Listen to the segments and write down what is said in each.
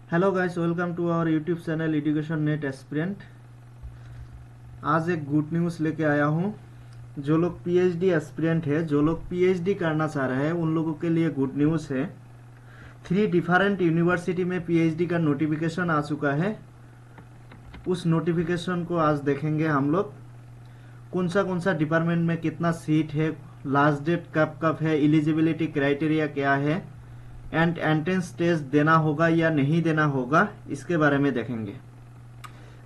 Hello guys, welcome to our YouTube channel education net aspirant. आज एक good news लेके आया हूँ। जो लोग पीएचडी एस्पिरेंट है, जो लोग पीएचडी करना चाह रहे हैं, उन लोगों के लिए गुड न्यूज़ है। 3 डिफरेंट यूनिवर्सिटी में पीएचडी का नोटिफिकेशन आ चुका है। उस नोटिफिकेशन को आज देखेंगे हम लोग। कौन सा डिपार्टमेंट में कितना सीट है, लास्ट डेट कब कब है, एलिजिबिलिटी क्राइटेरिया क्या है, एंड एंट्रेंस टेस्ट देना होगा या नहीं देना होगा, इसके बारे में देखेंगे।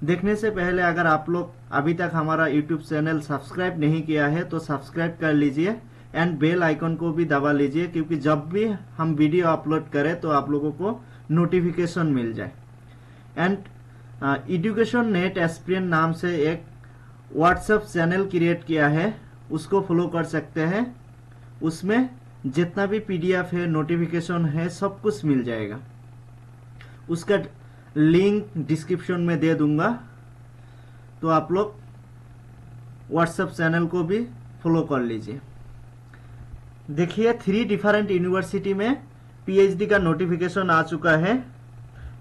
देखने से पहले अगर आप लोग अभी तक हमारा यूट्यूब चैनल सब्सक्राइब नहीं किया है तो सब्सक्राइब कर लीजिए एंड बेल आइकन को भी दबा लीजिए, क्योंकि जब भी हम वीडियो अपलोड करें तो आप लोगों को नोटिफिकेशन मिल जाए। एंड एजुकेशन नेट एस्पिरेंट नाम से एक व्हाट्सएप चैनल क्रिएट किया है, उसको फॉलो कर सकते हैं। उसमें जितना भी पीडीएफ है, नोटिफिकेशन है, सब कुछ मिल जाएगा। उसका लिंक डिस्क्रिप्शन में दे दूंगा, तो आप लोग व्हाट्सएप चैनल को भी फॉलो कर लीजिए। देखिए, 3 डिफरेंट यूनिवर्सिटी में पीएचडी का नोटिफिकेशन आ चुका है।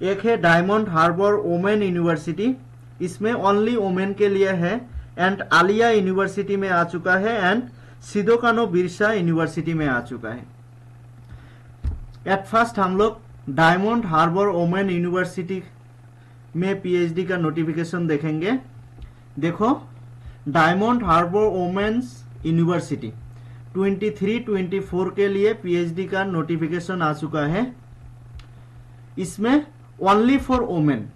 एक है डायमंड हार्बर वुमेन यूनिवर्सिटी, इसमें ओनली वुमेन के लिए है। एंड आलिया यूनिवर्सिटी में आ चुका है। एंड सिदो कानो बिरसा यूनिवर्सिटी में आ चुका है। एट फर्स्ट हम लोग डायमंड हार्बर वुमेन यूनिवर्सिटी में पीएचडी का नोटिफिकेशन देखेंगे। देखो, डायमंड हार्बर वुमेन्स यूनिवर्सिटी 23-24 के लिए पीएचडी का नोटिफिकेशन आ चुका है। इसमें ओनली फॉर वुमेन,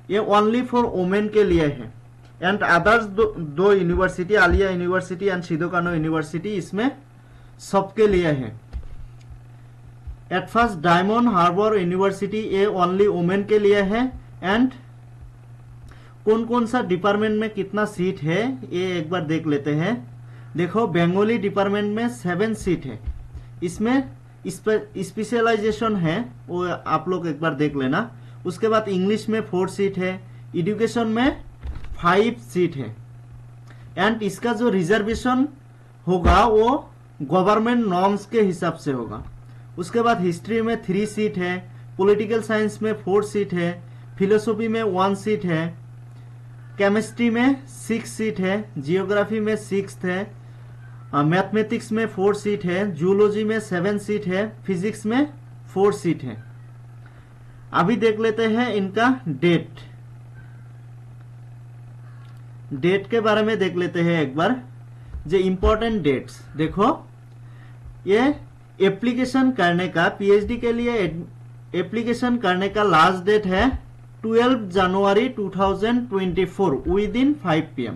ये ओनली फॉर वुमेन के लिए है। एंड अदर्स दो university, Aliah university and Sido Kanho university, इसमें सबके लिए है। At first diamond harbour university ये ओनली वुमेन के लिए है। एंड कौन सा डिपार्टमेंट में कितना सीट है ये एक बार देख लेते हैं। देखो, बंगाली डिपार्टमेंट में 7 सीट है। इसमें स्पेशलाइजेशन है, वो आप लोग एक बार देख लेना। उसके बाद इंग्लिश में 4 सीट है, एजुकेशन में 5 सीट है। एंड इसका जो रिजर्वेशन होगा वो गवर्नमेंट नॉर्म्स के हिसाब से होगा। उसके बाद हिस्ट्री में 3 सीट है, पॉलिटिकल साइंस में 4 सीट है, फिलोसॉफी में 1 सीट है, केमिस्ट्री में 6 सीट है, जियोग्राफी में 6 है, मैथमेटिक्स में 4 सीट है, जूलॉजी में 7 सीट है, फिजिक्स में 4 सीट है। अभी देख लेते हैं इनका डेट के बारे में देख लेते हैं एक बार। जो इम्पोर्टेंट डेट्स देखो, ये एप्लीकेशन करने का, पीएचडी के लिए एप्लीकेशन करने का लास्ट डेट है 12 जनवरी 2024 with in 5 PM।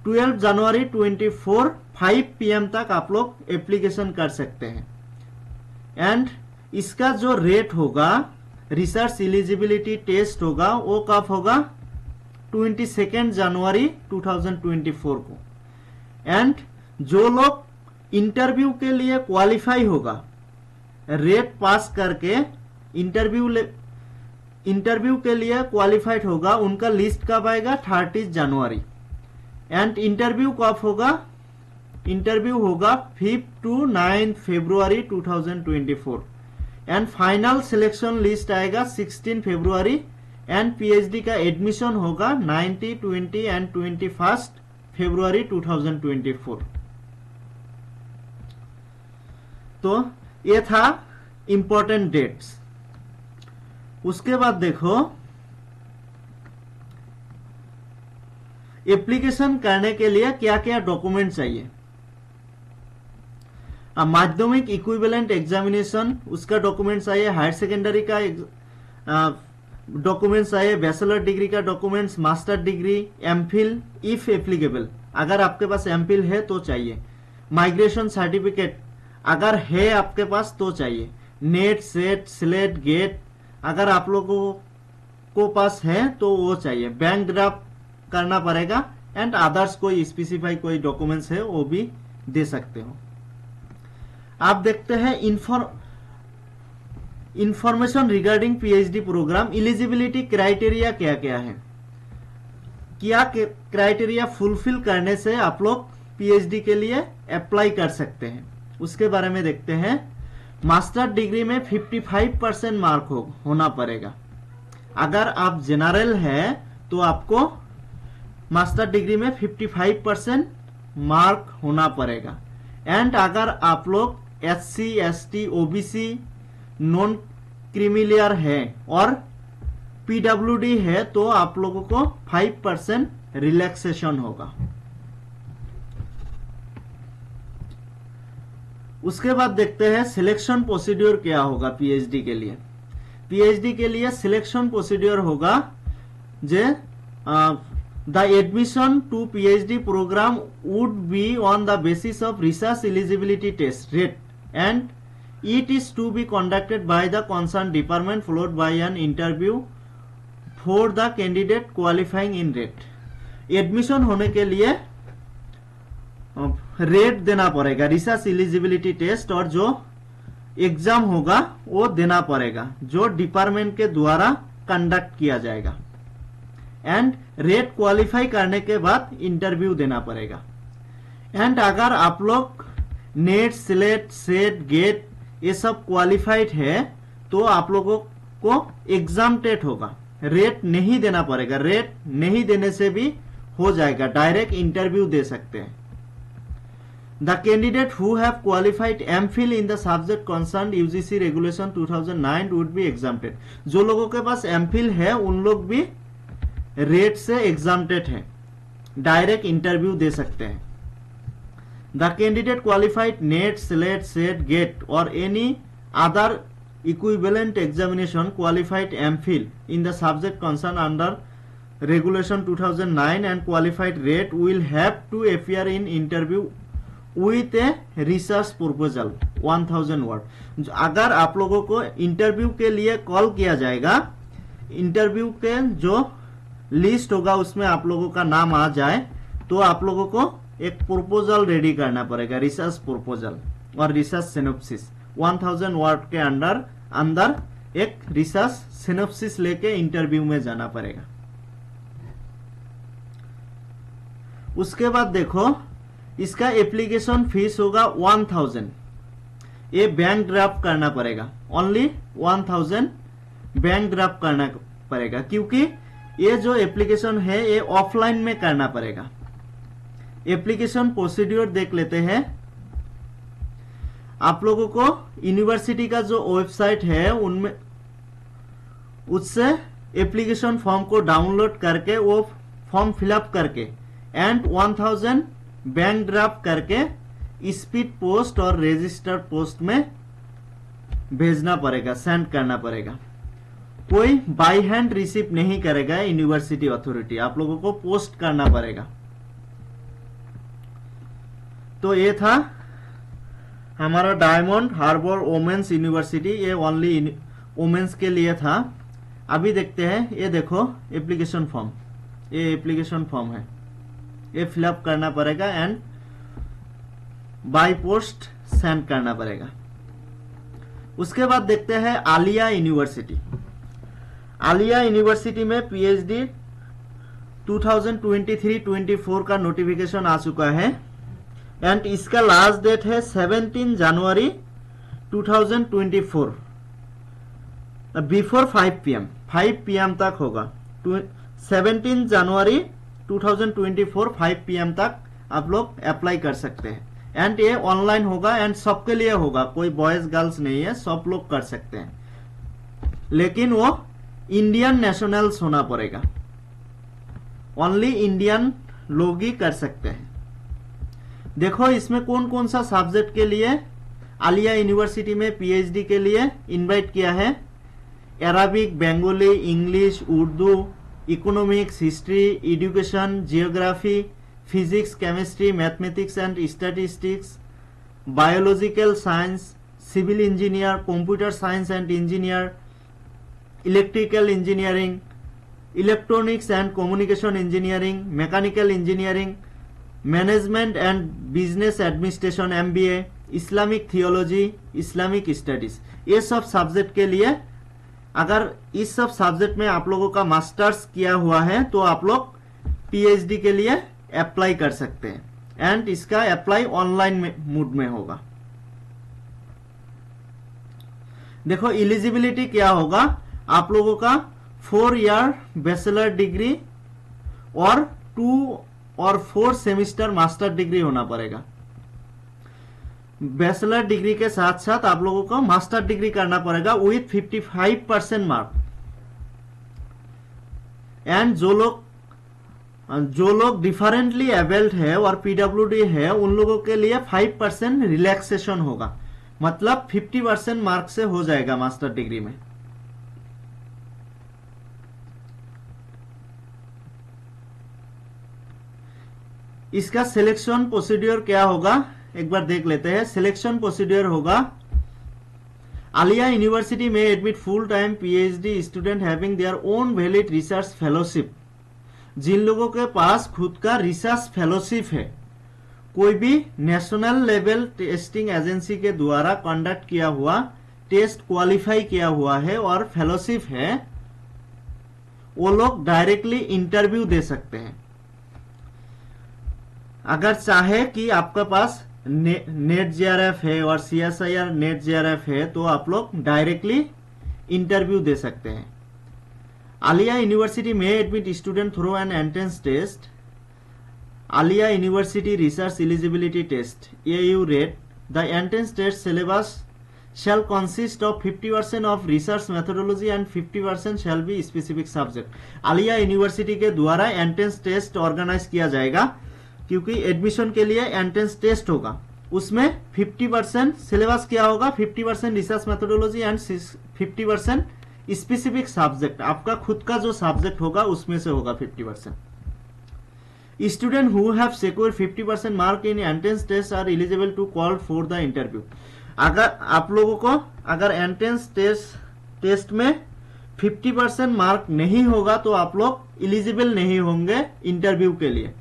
12 January 24 5 PM तक आप लोग एप्लीकेशन कर सकते हैं। एंड इसका जो रेट होगा, रिसर्च एलिजिबिलिटी टेस्ट होगा, वो कब होगा? 22 जनवरी 2024 को। एंड जो लोग इंटरव्यू के लिए क्वालिफाई होगा, रेट पास करके इंटरव्यू के लिए क्वालिफाइड होगा, उनका लिस्ट कब आएगा? 30 जनवरी। एंड इंटरव्यू कब होगा? इंटरव्यू होगा 5 to 9 February 2024। And final selection list आएगा 16 फरवरी। एंड पीएचडी का एडमिशन होगा 19, 20 एंड 21 फरवरी 2024। तो ये था इंपॉर्टेंट डेट्स। उसके बाद देखो, एप्लीकेशन करने के लिए क्या क्या डॉक्यूमेंट चाहिए। माध्यमिक इक्विवेलेंट एग्जामिनेशन, उसका डॉक्यूमेंट चाहिए। हायर सेकेंडरी का डॉक्यूमेंट्स चाहिए, बैचलर डिग्री का documents, master degree, MPhil if applicable, अगर आपके पास एमफिल है तो चाहिए। माइग्रेशन सर्टिफिकेट अगर है आपके पास तो चाहिए। नेट, सेट, स्लेट, गेट अगर आप लोगों को पास है तो वो चाहिए। बैंक ड्राफ्ट करना पड़ेगा। एंड अदर्स कोई स्पेसिफाई कोई डॉक्यूमेंट्स है वो भी दे सकते हो। आप देखते हैं information regarding PhD program. Eligibility criteria क्या क्या है, क्या क्राइटेरिया फुलफिल करने से आप लोग पीएचडी के लिए अप्लाई कर सकते हैं, उसके बारे में देखते हैं। मास्टर डिग्री में 55% मार्क होना पड़ेगा। अगर आप जनरल है तो आपको मास्टर डिग्री में 55% मार्क होना पड़ेगा। एंड अगर आप लोग SC ST OBC non creamy layer है और PWD है तो आप लोगों को 5% रिलैक्सेशन होगा। उसके बाद देखते हैं सिलेक्शन प्रोसीड्योर क्या होगा पीएचडी के लिए। पीएचडी के लिए सिलेक्शन प्रोसीड्योर होगा जे the admission to PhD programme would be on the basis of research eligibility test RET and it is to be conducted by the concerned department followed by an interview for the candidate qualifying in rate। Admission होने के लिए rate देना पड़ेगा, research eligibility test और जो exam होगा वो देना पड़ेगा जो डिपार्टमेंट के द्वारा कंडक्ट किया जाएगा। एंड रेट क्वालिफाई करने के बाद इंटरव्यू देना पड़ेगा। एंड अगर आप लोग नेट स्लेट सेट गेट ये सब क्वालिफाइड है तो आप लोगों को एग्जाम टेट होगा, रेट नहीं देना पड़ेगा। रेट नहीं देने से भी हो जाएगा, डायरेक्ट इंटरव्यू दे सकते हैं। The candidate who have qualified MPhil in the subject concerned UGC regulation 2009 would be exempted. जो लोगों के पास एमफिल है उन लोग भी रेट से एग्जाम्प्टेड है, डायरेक्ट इंटरव्यू दे सकते हैं। The candidate qualified NET, SLET, SET, GATE or any other equivalent examination qualified MPhil in the subject concerned under Regulation 2009 and qualified rate will have to appear in interview with a research proposal 1000 word। अगर आप लोगों को interview के लिए call किया जाएगा, interview के जो लिस्ट होगा उसमें आप लोगों का नाम आ जाए तो आप लोगों को एक प्रपोजल रेडी करना पड़ेगा, रिसर्च प्रपोजल और रिसर्च सिनोप्सिस 1000 वर्ड के अंदर एक रिसर्च सिनोप्सिस लेके इंटरव्यू में जाना पड़ेगा। उसके बाद देखो इसका एप्लीकेशन फीस होगा 1000। ये बैंक ड्राफ्ट करना पड़ेगा, ओनली 1000 बैंक ड्राफ्ट करना पड़ेगा क्योंकि ये जो एप्लीकेशन है ये ऑफलाइन में करना पड़ेगा। एप्लीकेशन प्रोसीड्योर देख लेते हैं। आप लोगों को यूनिवर्सिटी का जो वेबसाइट है उनमें उससे एप्लीकेशन फॉर्म को डाउनलोड करके वो फॉर्म फिलअप करके एंड 1000 बैंक ड्राफ्ट करके स्पीड पोस्ट और रजिस्टर्ड पोस्ट में भेजना पड़ेगा, सेंड करना पड़ेगा। कोई बाय हैंड रिसीव नहीं करेगा यूनिवर्सिटी अथॉरिटी, आप लोगों को पोस्ट करना पड़ेगा। तो ये था हमारा डायमंड हार्बर वोमेन्स यूनिवर्सिटी, ये ओनली वोमेन्स के लिए था। अभी देखते हैं, ये देखो एप्लीकेशन फॉर्म, ये एप्लीकेशन फॉर्म है, ये फिलअप करना पड़ेगा एंड बाय पोस्ट सेंड करना पड़ेगा। उसके बाद देखते हैं आलिया यूनिवर्सिटी। आलिया यूनिवर्सिटी में पीएचडी 2023-24 का नोटिफिकेशन आ चुका है एंड इसका लास्ट डेट है 17 जनवरी 2024 बिफोर 5 PM तक होगा। 17 जनवरी 2024 5 PM तक आप लोग अप्लाई कर सकते हैं एंड ये ऑनलाइन होगा एंड सबके लिए होगा, कोई बॉयज गर्ल्स नहीं है, सब लोग कर सकते हैं। लेकिन वो इंडियन नेशनल्स होना पड़ेगा, ओनली इंडियन लोग ही कर सकते हैं। देखो इसमें कौन कौन सा सब्जेक्ट के लिए आलिया यूनिवर्सिटी में पीएचडी के लिए इनवाइट किया है। Arabic, Bengali, English, Urdu, economics, history, education, geography, physics, chemistry, mathematics and statistics, biological science, civil engineer, computer science and engineer, electrical engineering, electronics and communication engineering, mechanical engineering, management and business administration MBA, Islamic theology, Islamic studies, ये सब subject के लिए अगर इस सब subject में आप लोगों का मास्टर्स किया हुआ है तो आप लोग पीएचडी के लिए अप्लाई कर सकते हैं एंड इसका अप्लाई ऑनलाइन मोड में होगा। देखो इलिजिबिलिटी क्या होगा, आप लोगों का 4 ईयर बैचलर डिग्री और 2 और 4 सेमिस्टर मास्टर डिग्री होना पड़ेगा। बैचलर डिग्री के साथ साथ आप लोगों को मास्टर डिग्री करना पड़ेगा विथ 55% मार्क। एंड जो लोग डिफरेंटली एबल्ड है और पीडब्ल्यूडी है उन लोगों के लिए 5% रिलैक्सेशन होगा, मतलब 50% मार्क से हो जाएगा मास्टर डिग्री में। इसका सिलेक्शन प्रोसीड्योर क्या होगा एक बार देख लेते हैं। सिलेक्शन प्रोसीड्योर होगा, आलिया यूनिवर्सिटी में admit full time PhD student having their own valid research fellowship. जिन लोगों के पास खुद का रिसर्च फेलोशिप है, कोई भी नेशनल लेवल टेस्टिंग एजेंसी के द्वारा कंडक्ट किया हुआ टेस्ट क्वालिफाई किया हुआ है और फेलोशिप है, वो लोग डायरेक्टली इंटरव्यू दे सकते हैं। अगर चाहे कि आपका पास नेट जेआरएफ है और सीएसआईआर नेट जेआरएफ है तो आप लोग डायरेक्टली इंटरव्यू दे सकते हैं। आलिया यूनिवर्सिटी में admit student through an entrance test, Aliah university research eligibility test AU rate. The entrance test syllabus shall consist of 50% of research methodology and 50% shall be specific subject। Alia university के द्वारा entrance test organise किया जाएगा, क्योंकि admission के लिए entrance test होगा, उसमें 50% syllabus क्या होगा, 50% research methodology and 50% specific subject, आपका खुद का जो सब्जेक्ट होगा उसमें से होगा 50%। Student who have secured 50% mark in entrance test are eligible to call for the interview. अगर आप लोगों को अगर एंट्रेंस टेस्ट में 50% मार्क नहीं होगा तो आप लोग एलिजिबल नहीं होंगे इंटरव्यू के लिए।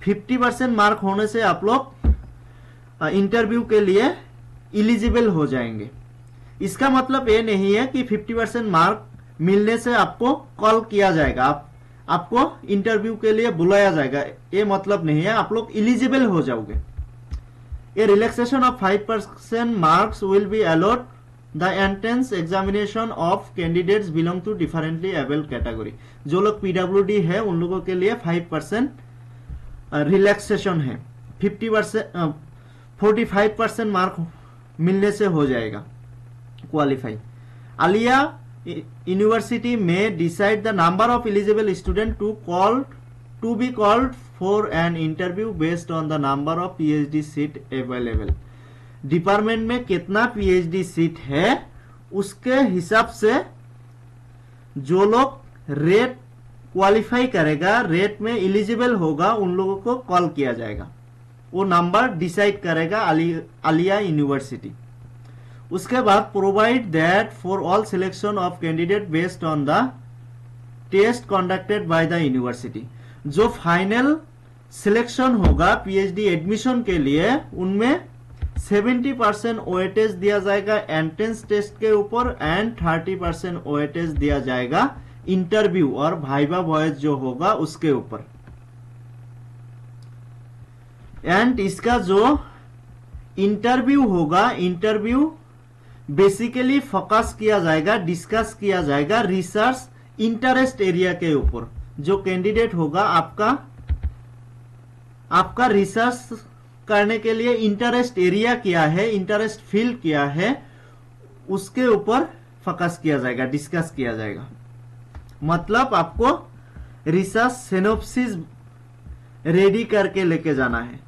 50% मार्क होने से आप लोग इंटरव्यू के लिए एलिजिबल हो जाएंगे। इसका मतलब ये नहीं है कि 50% मार्क मिलने से आपको कॉल किया जाएगा, आपको इंटरव्यू के लिए बुलाया जाएगा, ये मतलब नहीं है, आप लोग एलिजिबल हो जाओगे। A relaxation of 5% marks will be allowed the entrance examination of candidates belong to differently abled category। जो लोग पीडब्ल्यूडी है उन लोगों के लिए 5% रिलैक्सेशन है, 45% मार्क मिलने से हो जाएगा क्वालिफाई। आलिया यूनिवर्सिटी में decide the number of eligible student to be called for an interview based on the number of PhD seat available. Department में कितना PhD सीट है उसके हिसाब से जो लोग रेट क्वालिफाई करेगा, रेट में एलिजिबल होगा, उन लोगों को कॉल किया जाएगा। वो नंबर डिसाइड करेगा आलिया यूनिवर्सिटी। उसके बाद provide that for all selection of candidate based on the test conducted by the university. जो फाइनल सिलेक्शन होगा पीएचडी एडमिशन के लिए उनमें 70% वेटेज दिया जाएगा एंट्रेंस टेस्ट के ऊपर एंड 30% वेटेज दिया जाएगा इंटरव्यू और वाइवा वॉइस जो होगा उसके ऊपर। एंड इसका जो इंटरव्यू होगा, इंटरव्यू बेसिकली फोकस किया जाएगा, डिस्कस किया जाएगा रिसर्च इंटरेस्ट एरिया के ऊपर। जो कैंडिडेट होगा आपका रिसर्च करने के लिए इंटरेस्ट एरिया क्या है, इंटरेस्ट फील्ड क्या है, उसके ऊपर फोकस किया जाएगा, डिस्कस किया जाएगा। मतलब आपको रिसर्च सिनोप्सिस रेडी करके लेके जाना है।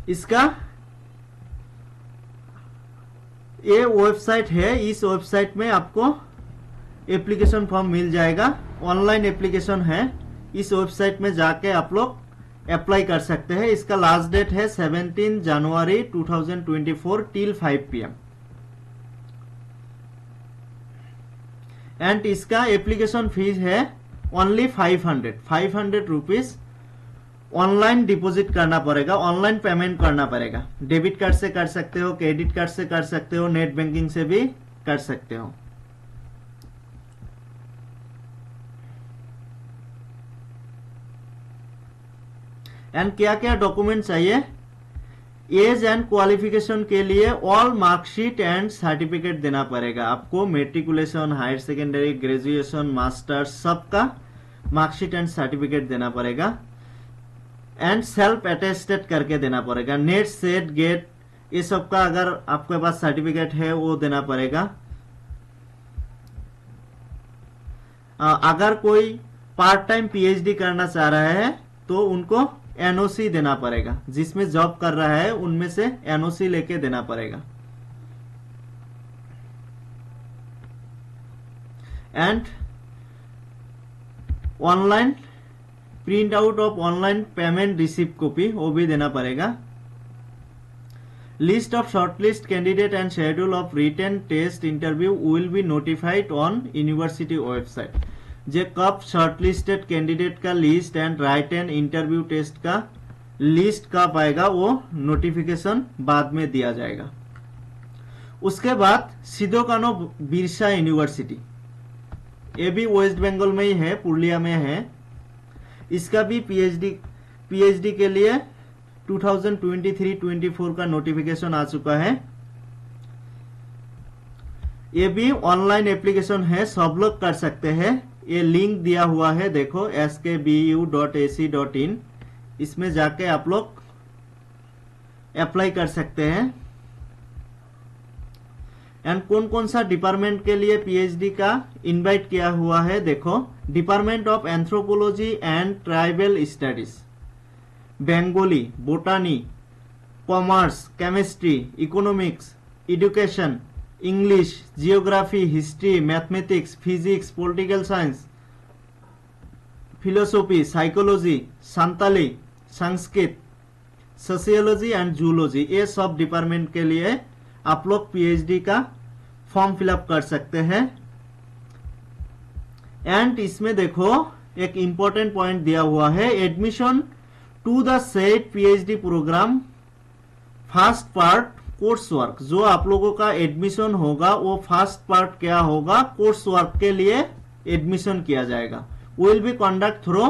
इसका ये वेबसाइट है, इस वेबसाइट में आपको एप्लीकेशन फॉर्म मिल जाएगा, ऑनलाइन एप्लीकेशन है। इस वेबसाइट में जाके आप लोग अप्लाई कर सकते हैं। इसका लास्ट डेट है 17 जनवरी 2024 टिल 5 PM। एंड इसका एप्लीकेशन फीस है ओनली 500 रुपीज। ऑनलाइन डिपॉजिट करना पड़ेगा, ऑनलाइन पेमेंट करना पड़ेगा। डेबिट कार्ड से कर सकते हो, क्रेडिट कार्ड से कर सकते हो, नेट बैंकिंग से भी कर सकते हो। एंड क्या क्या डॉक्यूमेंट चाहिए, एज एंड क्वालिफिकेशन के लिए ऑल मार्कशीट एंड सर्टिफिकेट देना पड़ेगा आपको। Matriculation, higher secondary, graduation, masters, सबका मार्कशीट एंड सर्टिफिकेट देना पड़ेगा एंड सेल्फ अटेस्टेड करके देना पड़ेगा। नेट, सेट, गेट, ये सबका अगर आपके पास सर्टिफिकेट है वो देना पड़ेगा। अगर कोई पार्ट टाइम पीएचडी करना चाह रहा है तो उनको एनओसी देना पड़ेगा। जिसमें जॉब कर रहा है उनमें से एनओसी लेके देना पड़ेगा। And online print out of online payment receipt copy वो भी देना पड़ेगा। List of shortlist candidate and schedule of written test interview will be notified on university website. जे कब शॉर्टलिस्टेड कैंडिडेट का list and written interview test का list कब आएगा वो नोटिफिकेशन बाद में दिया जाएगा। उसके बाद सिधो कानो बिरसा यूनिवर्सिटी, ये भी वेस्ट बंगाल में ही है, पुरुलिया में है। इसका भी पीएचडी के लिए 2023-24 का नोटिफिकेशन आ चुका है। ये भी ऑनलाइन एप्लीकेशन है, सब लोग कर सकते हैं। ये लिंक दिया हुआ है, देखो skbu.ac.in, इसमें जाके आप लोग अप्लाई कर सकते हैं। एंड कौन कौन सा डिपार्टमेंट के लिए पीएचडी का इनवाइट किया हुआ है, देखो department of anthropology and tribal studies, Bengali, बोटानी, commerce, chemistry, economics, education, English, geography, history, mathematics, physics, political science, philosophy, psychology, Santali, Sanskrit, sociology and zoology, ये सब डिपार्टमेंट के लिए आप लोग पीएचडी का फॉर्म फिलअप कर सकते हैं। एंड इसमें देखो एक इंपॉर्टेंट पॉइंट दिया हुआ है, admission to the said PhD program first part course work. जो आप लोगों का एडमिशन होगा वो फर्स्ट पार्ट क्या होगा, कोर्स वर्क के लिए एडमिशन किया जाएगा। Will be conduct through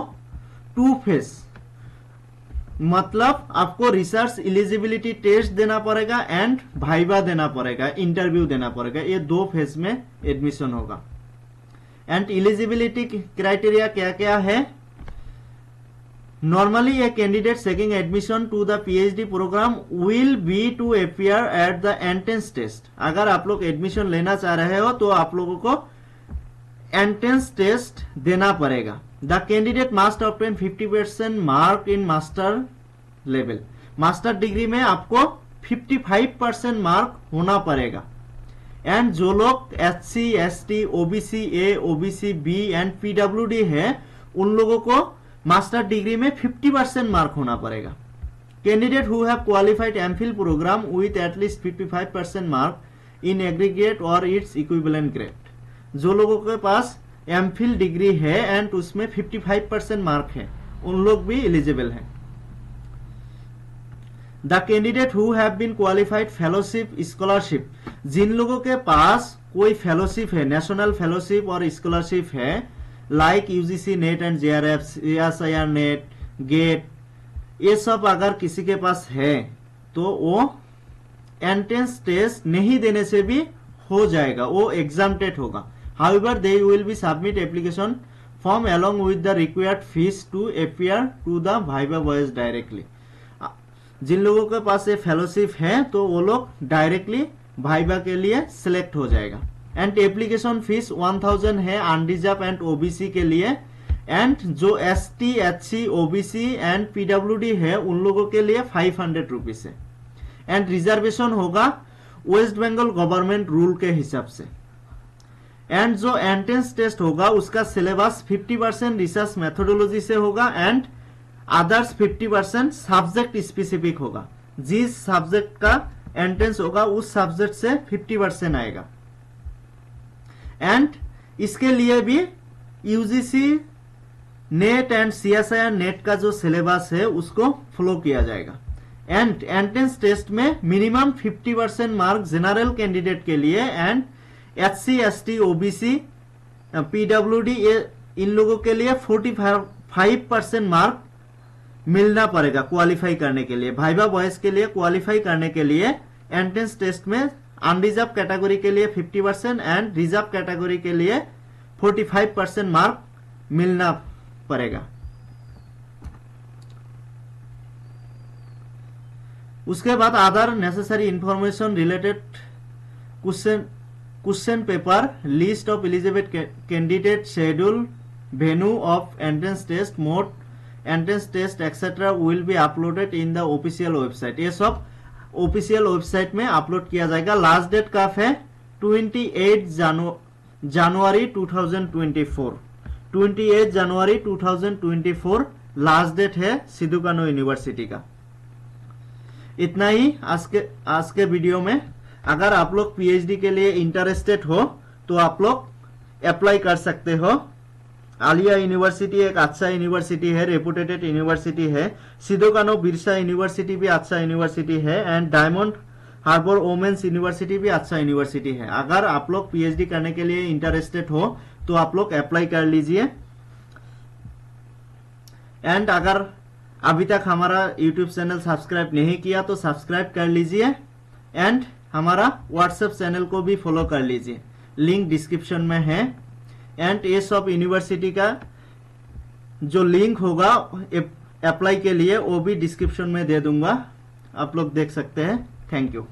2 phase, मतलब आपको रिसर्च एलिजिबिलिटी टेस्ट देना पड़ेगा एंड भाइवा देना पड़ेगा, इंटरव्यू देना पड़ेगा। ये 2 फेज में एडमिशन होगा। एंड एलिजिबिलिटी क्राइटेरिया क्या क्या है, Normally, a candidate seeking admission to the PhD program will be to appear at the entrance test. अगर आप लोग एडमिशन लेना चाह रहे हो तो आप लोगों को एंट्रेंस टेस्ट देना पड़ेगा। The candidate must obtain 50% mark in master level. Master degree में आपको 55% मार्क होना पड़ेगा। एंड जो लोग SC, ST, OBC A, OBC B and PWD है उन लोगों को मास्टर डिग्री में 50% मार्क होना पड़ेगा। Candidate who have qualified MPhil programme with at least 55% mark in aggregate और इट्स इक्विवेलेंट ग्रेड, जो लोगों के पास एमफिल डिग्री है एंड उसमें 55% मार्क है उन लोग भी एलिजिबल हैं। The candidate who have been qualified fellowship scholarship, जिन लोगों के पास कोई फेलोशिप है, नेशनल फेलोशिप और स्कॉलरशिप है, like UGC NET and JRF, CSIR NET, GATE, ये सब अगर किसी के पास है तो वो एंट्रेंस टेस्ट नहीं देने से भी हो जाएगा, वो एग्जाम्प्टेड होगा। However they will be submit application form along with the required fees to appear to the viva voce directly. जिन लोगों के पास ये फेलोशिप है तो वो लोग डायरेक्टली वाइवा के लिए सिलेक्ट हो जाएगा। एंड एप्लीकेशन फीस 1000 है अनरिजर्व एंड ओबीसी के लिए। एंड जो ST, HC, OBC and PWD है उन लोगों के लिए 500 रुपीज है। एंड रिजर्वेशन होगा वेस्ट बंगाल गवर्नमेंट रूल के हिसाब से। एंड जो एंट्रेंस टेस्ट होगा उसका सिलेबस 50% रिसर्च मेथोडोलॉजी से होगा एंड अदर्स 50% सब्जेक्ट स्पेसिफिक होगा। जिस सब्जेक्ट का एंट्रेंस होगा उस सब्जेक्ट से 50% आएगा। एंड इसके लिए भी UGC NET and CSIR NET का जो सिलेबस है उसको फॉलो किया जाएगा। एंड एंट्रेंस टेस्ट में मिनिमम 50% मार्क जनरल कैंडिडेट के लिए and SC, ST, OBC, PWD इन लोगों के लिए 45% मार्क मिलना पड़ेगा क्वालिफाई करने के लिए। वाइवा वॉइस के लिए क्वालिफाई करने के लिए एंट्रेंस टेस्ट में अनरिजर्व कैटेगरी के लिए 50% एंड रिजर्व कैटेगरी के लिए 45% मार्क मिलना पड़ेगा। उसके बाद other necessary information related question paper, list of eligible candidate, schedule, venue of entrance test, mode entrance test etc will be uploaded in the official website। ये सब ऑफिशियल वेबसाइट में upload किया जाएगा। लास्ट डेट कब है? 28 जनवरी 2024। 28 जनवरी 2024 last date है सिधू कानू university का। इतना ही आज के वीडियो में। अगर आप लोग पीएचडी के लिए इंटरेस्टेड हो तो आप लोग अप्लाई कर सकते हो। आलिया यूनिवर्सिटी एक अच्छा यूनिवर्सिटी है, रेपुटेटेड यूनिवर्सिटी है। सिधू कानू बिरसा यूनिवर्सिटी भी अच्छा यूनिवर्सिटी है and diamond harbour women's university भी अच्छा यूनिवर्सिटी है। अगर आप लोग पीएचडी करने के लिए इंटरेस्टेड हो तो आप लोग अप्लाई कर लीजिए। एंड अगर अभी तक हमारा यूट्यूब चैनल सब्सक्राइब नहीं किया तो सब्सक्राइब कर लीजिए एंड हमारा व्हाट्सएप चैनल को भी फॉलो कर लीजिए, लिंक डिस्क्रिप्शन में है। एंड ये सब यूनिवर्सिटी का जो लिंक होगा अप्लाई के लिए वो भी डिस्क्रिप्शन में दे दूंगा, आप लोग देख सकते हैं। Thank you.